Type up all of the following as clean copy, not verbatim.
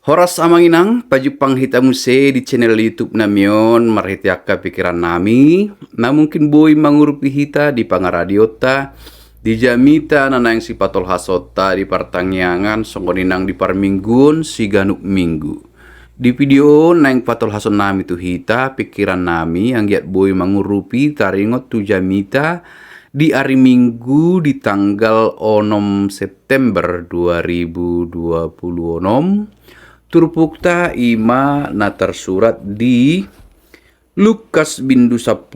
Horas amanginang, pajupang hitamuse di channel YouTube namion, marhitiaka pikiran nami, na mungkin boy mangurupi hita di pangaradiota, di jamita nanang si patol hasota di partangyangan, songkoninang di parminggun si ganuk minggu. Di video nang patol hason nami tu hita, pikiran nami yang giat boy mangurupi taringot tu jamita, di hari Minggu di tanggal 6 September 2026 turpukta ima na tersurat di Lukas bindu 10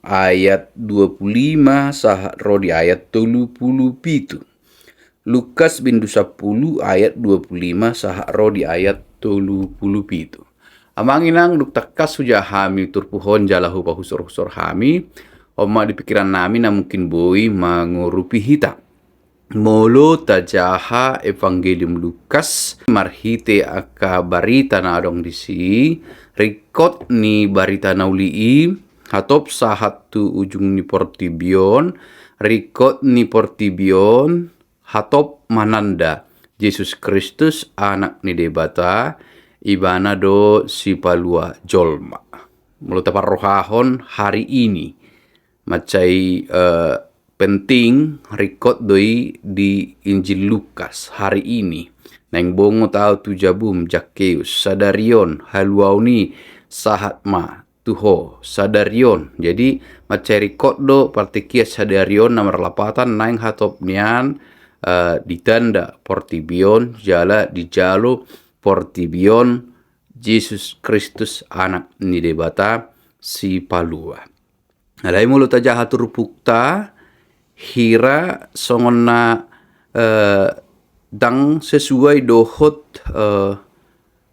ayat 25 sah rodi ayat 37. Lukas bindu 10 ayat 25 sah rodi ayat 37. Amanginang duktakas suja hami turpuhon jalahu pahusor-husor hami oma di pikiran nami na mungkin boi mangurupi hita. Molo tajaha Evangelium Lukas marhite aka barita na adong disi rikot ni barita naulii hatop sahat tu ujung ni portibion rikot ni portibion hatop mananda Yesus Kristus anak ni debata ibana do si palua jolma. Molo taparrohahon hari ini macai penting rikot doi di Injil Lukas hari ini. Nang bongo tau tu jabum Jakeus sadarion haluauni sahatma tuho sadarion. Jadi macam rikot do partikia sadarion nomor lapatan nang hatop nian ditanda portibion jala di jalo portibion Yesus Kristus anak ni debata si palua. Alai mulut aja hatur pukta hira songona dang sesuai dohot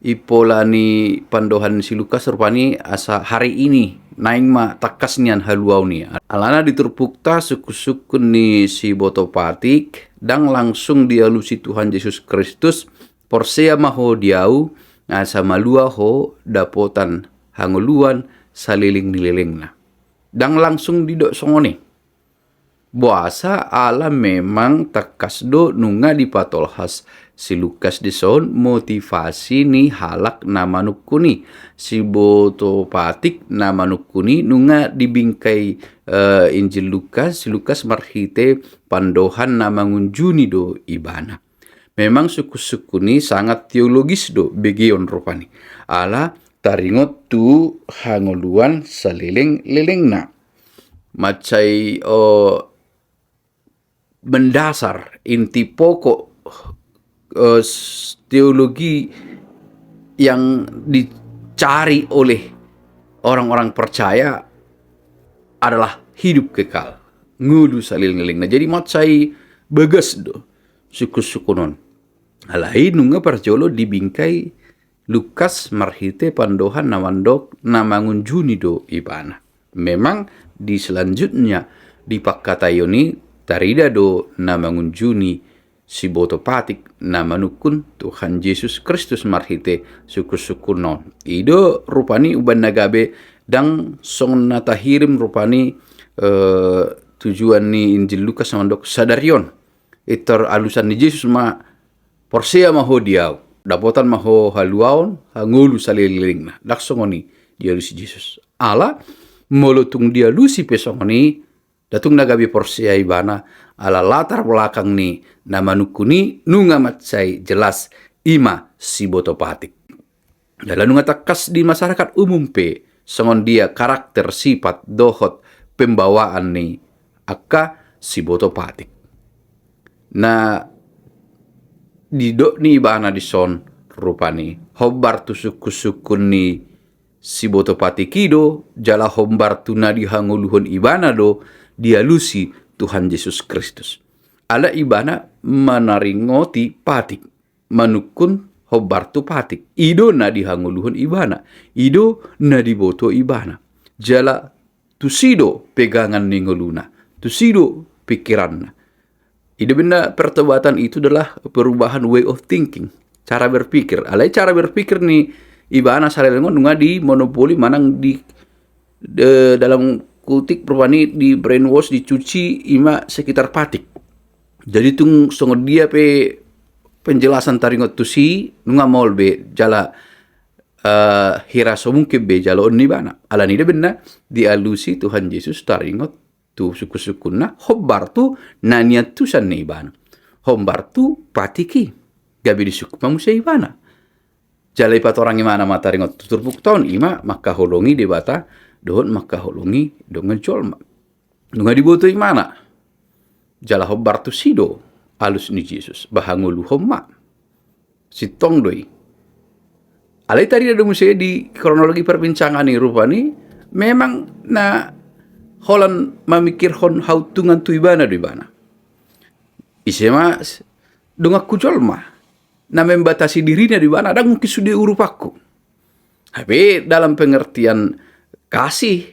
ipolani pandohan si Lukas rupani asa hari ini naing ma takas nian haluau ni alana diturpukta suku-suku ni si botopatik dang langsung dialusi Tuhan Yesus Kristus porsea maho diau asa malua ho dapotan hanguluan saliling-nililing na dang langsung didok songone buasa ala memang takas do nunga di patolhas si Lukas dison motivasi ni halak nama nukuni si botopatik nama nukuni nunga dibingkai Injil Lukas si Lukas marhite pandohan nama ngunjuni do ibana. Memang suku-suku ni sangat teologis do begion rupani ala taringot tu hangoluan saliling-liling na macai mendasar inti pokok teologi yang dicari oleh orang-orang percaya adalah hidup kekal ngudu saliling-liling. Nah jadi macai bagas do suku-suku non alai nunga perjolo dibingkai Lukas marhite pandohan namandok namangunjuni do ibana. Memang di selanjutnya di pakkatayoni tarida do nama ngunjuni si botopatik nama nukun Tuhan Yesus Kristus marhite suku-suku non. Ido rupani uban nagabe dang song natahirim rupani tujuan ni Injil Lukas mandok sadarion. Itor alusan ni Yesus ma porsea maho diau. Dapotan maho haluaon hangulu saliling na. Laksongoni dia lusi Yesus. Ala molotung dia lusi pesongoni datung nagabi porsea ibana ala latar belakang ni nama nukuni nunga macai jelas ima si botopatik. Dalam nunga takas di masyarakat umum pe songon dia karakter sifat dohot pembawaan ni akka si botopatik. Na didok ni ibana di son rupani hobar tu suku-suku ni si botopatik ido jala hombar tu na dihanguluhon ibana do dialusi Tuhan Yesus Kristus. Ala ibana manaringoti patik manukun hobartu patik. Ido na dihanguluhun ibana. Ido na diboto ibana. Jala tusido pegangan ningoluna. Tusido pikiranna. Ide benda pertobatan itu adalah perubahan way of thinking. Cara berpikir. Alai cara berpikir ni ibana sarelengon nunga di monopoli manang di dalam kutik perwani di brainwash dicuci ima sekitar patik. Jadi tung songo dia pe penjelasan taringot tusi nunga molbe jala hiraso mungkin be jala onni bana. Alani de benna di alusi Tuhan Yesus taringot tu suku-sukuna hobbar tu naniat tu sanne ibana. Hobbar tu patiki gabi di suku manusia ibana. Jala ipat orang imana mataringot tuturpuk tahun ima maka holongi di bata dohon maka holongi dengan jolma. Nunga diboto imana. Jala hobbar tu sido alus ni Yesus bahangulu homma sitong doi. Alai tadi ada musya di kronologi perbincangan ni rupani memang na holan memikir hon hautungan tu ibana di bana. Isema dongak kujolma na membatasi dirinya di bana dan mungkin sudah urupaku. Tapi dalam pengertian kasih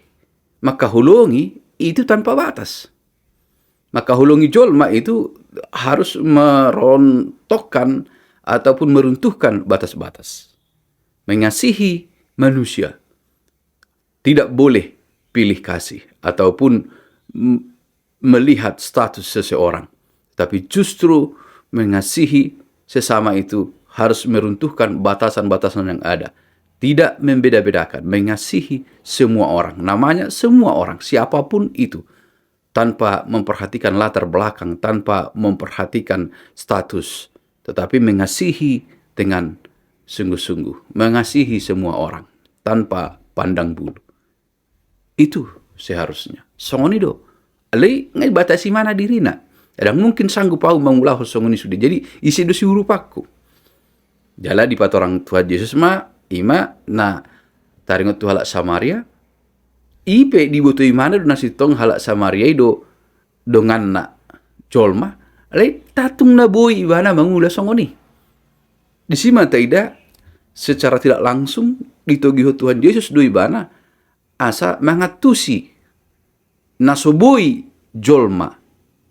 maka hulungi itu tanpa batas. Maka hulungi jolma itu harus merontokkan ataupun meruntuhkan batas-batas. Mengasihi manusia. Tidak boleh pilih kasih ataupun melihat status seseorang. Tapi justru mengasihi sesama itu harus meruntuhkan batasan-batasan yang ada. Tidak membeda-bedakan. Mengasihi semua orang. Namanya semua orang. Siapapun itu. Tanpa memperhatikan latar belakang, tanpa memperhatikan status, tetapi mengasihi dengan sungguh-sungguh, mengasihi semua orang tanpa pandang bulu. Itu seharusnya. Songoni do, alai ngai batasi mana dirina. Ada mungkin sanggup pau mengulah songoni sudah. Jadi isi dosi urupaku. Jala di patorang Tuhan Yesus ima na taringot tu halak Samaria. Ipe dibutuhi mana do nasi tong halak Samaria do dongan na jolma alai tatung na boy ibana mangula songoni. Di sima taida secara tidak langsung ditogiho Tuhan Yesus do ibana asa mangatusi nasoboi jolma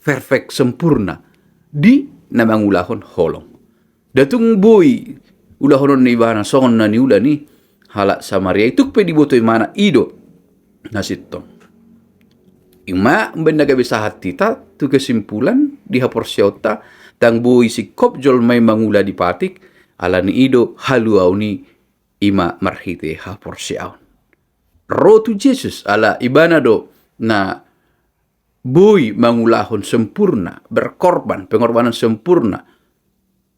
perfect sempurna di na mangulahon holong. Datung boy ulahonon ni ibana songon na ni ula ni halak Samaria itu pe dibutuhi mana ido nasitong. Ima benda bisa hati ta tu kesimpulan di haporsiota tang bui sikop jol mai mangula di patik alani ido haluau ni ima marhite haporsiaun. Rotu Yesus ala ibana do na bui mangulahon sempurna berkorban pengorbanan sempurna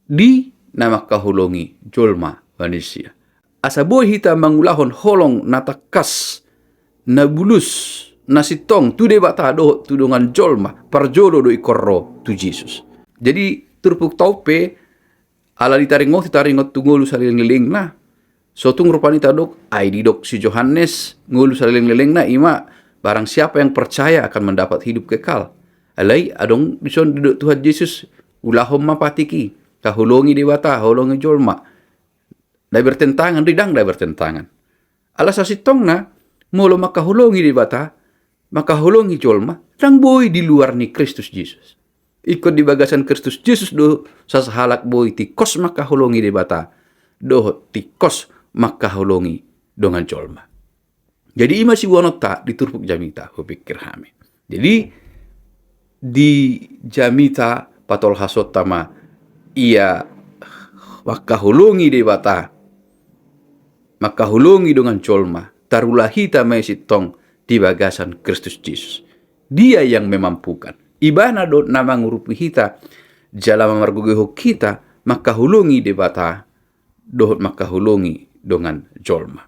di nama kahulongi jolma manusia. Asa bui hita mangulahon holong natakas na bulus na sitong tu de bata do tu dengan jolma parjodo do ikorro tu Jesus. Jadi turpuk taupe ala ditaringot tu ngolu saliling na sotung rupani tadok ai didok si Yohanes ngolu saliling na ima barang siapa yang percaya akan mendapat hidup kekal. Alai adong dison duduk Tuhan Yesus ulahom mapatiki kahulongi de bata holongi jolma. Dai bertentangan ridang dai bertentangan. Ala sa sitong na molo makahulungi di bata, makahulungi jolma, dan boy di luar ni Kristus Yesus. Ikut di bagasan Kristus Yesus do sasahalak boy tikos makahulungi di bata, do tikos makahulungi dengan jolma. Jadi ima si wanota di turpuk jamita, kupikir hami. Jadi di jamita patol hasot tama ia makahulungi di bata, makahulungi dengan jolma. Tarulah hita mai sitong di bagasan Kristus Yesus. Dia yang memampukan. Ibana do nama ngurupi hita jala mamargugeho kita makahulungi di bata dohot makahulungi dengan jolma.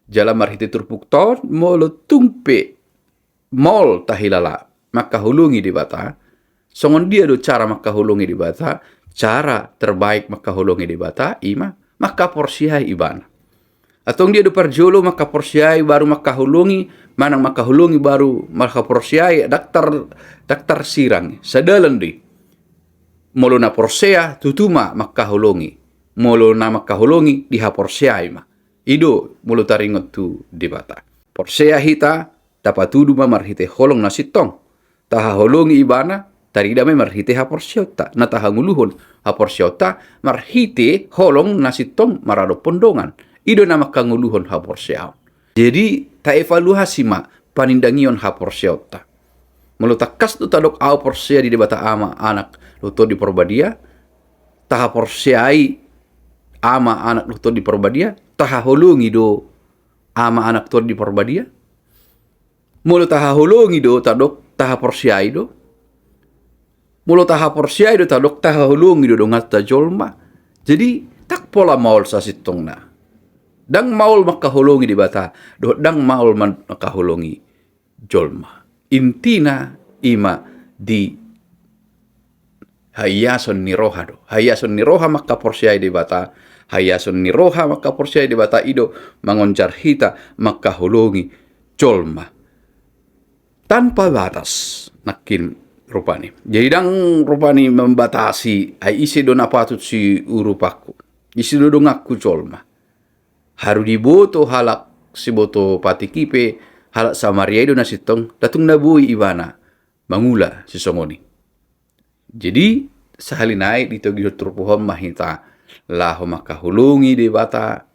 Jala marhite turpuk ton molo tumpe mol tahilala makahulungi di bata. Songon dia do cara makahulungi di bata, cara terbaik makahulungi di bata ima maka porsiai ibana. Atau dia do parjolo maka porsiai baru makahulungi, manang makahulungi baru maka porsiai daktar sirang sadalan di. Molo na porsea tutuma makahulungi. Molo na makahulungi diha porsiai ma. Ido molo taringot tu di bata. Porsea hita dapat tudu marhite holong na sitong. Taha holongi ibana tarida me marhite ha porsiota. Na taha nguluhon ha porsiota marhite holong na sitong marado pondongan. Ido nama kanguluhon haporseaon. Jadi ta evaluasi ma panindangion haporseota. Melu takas tu tadok au porsea di debata ama anak luto di porbadia taha porsiai ama anak doktor di perbadia, taha holungi do ama anak doktor di perbadia. Mulu taha holungi do tadok taha porsiai do. Mulu taha porsiai do tadok taha holungi do ngata jolma. Jadi tak pola maul sasitong na. Dang maul makahulungi di bata, do dang maul makahulungi jolma. Intina ima di hayason ni roha do. Hayason ni roha maka porsiai di bata. Hayason ni roha maka porsiai di bata ido mangoncar hita maka hulungi jolma. Tanpa batas nakin rupani. Jadi dang rupani membatasi ai isi do napatut si urupaku. Isi do ngaku jolma. Haru diboto halak si boto pati kipe halak Samaria ido nasitong datung nabui ibana mangula si songoni. Jadi sahalinai dito gido turpuhom mahita laho makahulungi di bata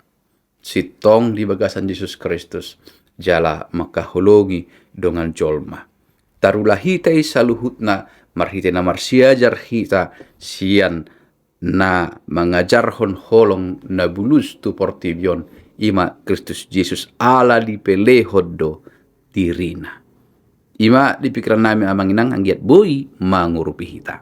sitong di bagasan Yesus Kristus jala makahulungi dengan jolma. Tarulah hita saluhutna marhita na marsiajar hita sian na mengajarhon holong na bulus tu portibion ima Kristus Yesus ala di pelehodo dirina. Ima di pikiran nami amanginang anggiat boi mangurupi hita.